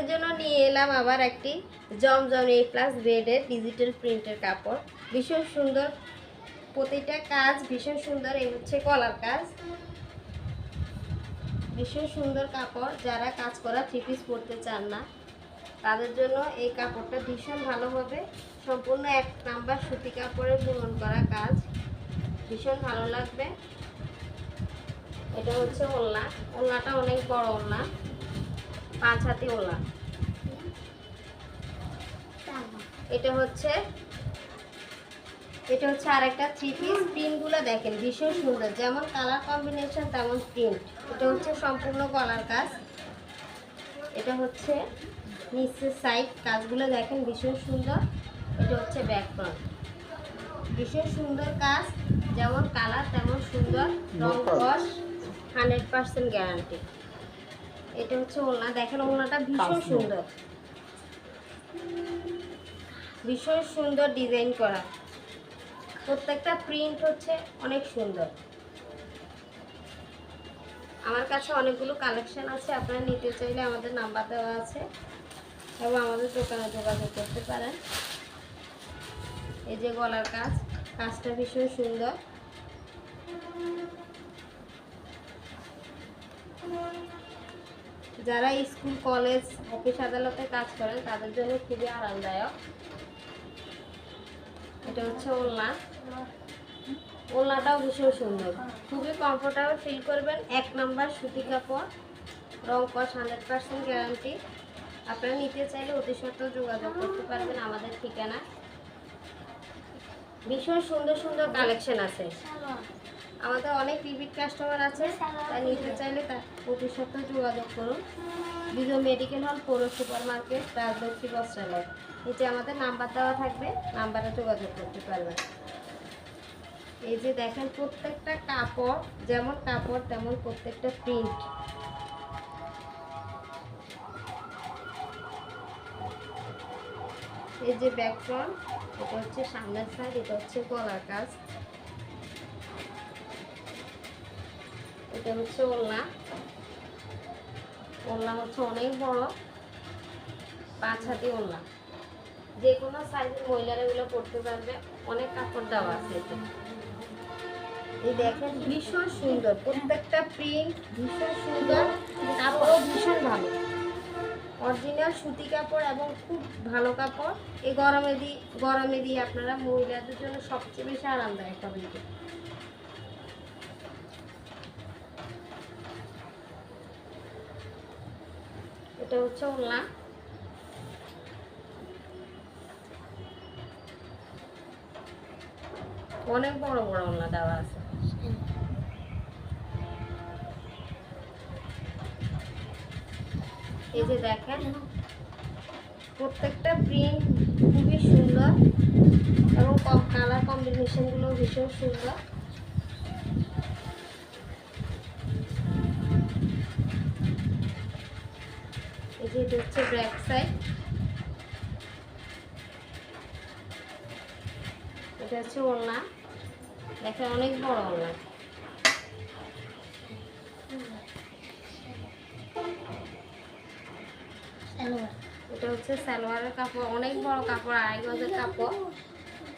এর জন্য নিয়ে এলাম আবার একটি জমজম A+ গ্রেডের ডিজিটাল প্রিন্টের কাপড়। ভীষণ সুন্দর, প্রতিটা কাজ ভীষণ সুন্দর। এই হচ্ছে কলার কাজ, ভীষণ সুন্দর কাপড়। যারা কাজ করা থ্রি পিস পরতে চান না তাদের জন্য এই কাপড়টা ভীষণ ভালো হবে। সম্পূর্ণ 1 নাম্বার সুতি কাপড়ের বুনন করা কাজ, ভীষণ ভালো লাগবে। এটা হচ্ছে ওড়না, ওড়নাটা অনেক বড় ওড়না, 5 হাতি ওড়না। এটা হচ্ছে আরেকটা থ্রি পিস। প্রিন্টগুলো দেখেন ভীষণ সুন্দর, যেমন কালার কম্বিনেশন তেমন প্রিন্ট। এটা হচ্ছে সম্পূর্ণ গলার কাজ। এটা হচ্ছে নিচের সাইড, কাজগুলো দেখেন ভীষণ সুন্দর। এটা হচ্ছে ব্যাক ফ্রন্ট, ভীষণ সুন্দর কাজ, যেমন কালার তেমন সুন্দর। রং কস 100% গ্যারান্টি। এটা হচ্ছে ওড়না, দেখেন ওড়নাটা ভীষণ সুন্দর, ভীষণ সুন্দর ডিজাইন করা। প্রত্যেকটা প্রিন্ট হচ্ছে অনেক সুন্দর। আমার কাছে অনেকগুলো কালেকশন আছে, আপনারা নিতে চাইলে আমাদের নাম্বার দেওয়া আছে এবং আমাদের দোকানে যোগাযোগ করতে পারেন। এই যে গলার কাজ, কাজটা ভীষণ সুন্দর। যারা স্কুল, কলেজ, অফিস আদালতে কাজ করেন তাদের জন্য খুবই আরামদায়ক। এটা হচ্ছে ওড়না, ওড়নাটাও ভীষণ সুন্দর, খুবই কমফোর্টেবল ফিল করবেন। 1 নাম্বার সুতি কাপড়, রং কস 100% গ্যারান্টি। আপনারা নিতে চাইলে অতি সত্ত্বর যোগাযোগ করতে পারবেন আমাদের ঠিকানা। ভীষণ সুন্দর সুন্দর কালেকশন আছে, আমাদের অনেক রিপিট কাস্টমার আছে, তাই নিতে চাইলে তার অতি সত্ত্বর যোগাযোগ করুন। বিজয় মেডিকেল হল, পৌর সুপার মার্কেট, রাজলক্ষ্মী বস্ত্রালয়। নিচে আমাদের নাম্বার দেওয়া থাকবে, নাম্বারে যোগাযোগ করতে পারবেন। এই যে দেখেন প্রত্যেকটা কাপড়, যেমন কাপড় তেমন প্রত্যেকটা প্রিন্ট। এই যে ব্যাক ফ্রন্ট, এটা হচ্ছে সামনের সাইড, এটা হচ্ছে গলার কাজ। এটা হচ্ছে ওড়না, ওড়না হচ্ছে অনেক বড়, 5 হাতি ওড়না। যে কোনো সাইজের মহিলারা এগুলো পরতে পারবে, অনেক কাপড় দেওয়া আছে এতে। এই দেখেন ভীষণ সুন্দর, প্রত্যেকটা প্রিন্ট ভীষণ সুন্দর, কাপড়ও ভীষণ ভালো, অরিজিনাল সুতি কাপড় এবং খুব ভালো কাপড়। এই গরমে দিয়ে আপনারা মহিলাদের জন্য সবচেয়ে বেশি আরামদায়ক হবে। এটা হচ্ছে ওড়না, অনেক বড় বড় ওড়না দেওয়া আছে। এই যে দেখেন প্রত্যেকটা প্রিন্ট খুবই সুন্দর এবং কালার কম্বিনেশনগুলো ভীষণ সুন্দর। এই যে এটা হচ্ছে ব্যাক সাইড, এটা হচ্ছে ওড়না, দেখেন অনেক বড় ওড়না। এটা হচ্ছে সালোয়ারের কাপড়, অনেক বড় কাপড়, 2.5 গজের কাপড়।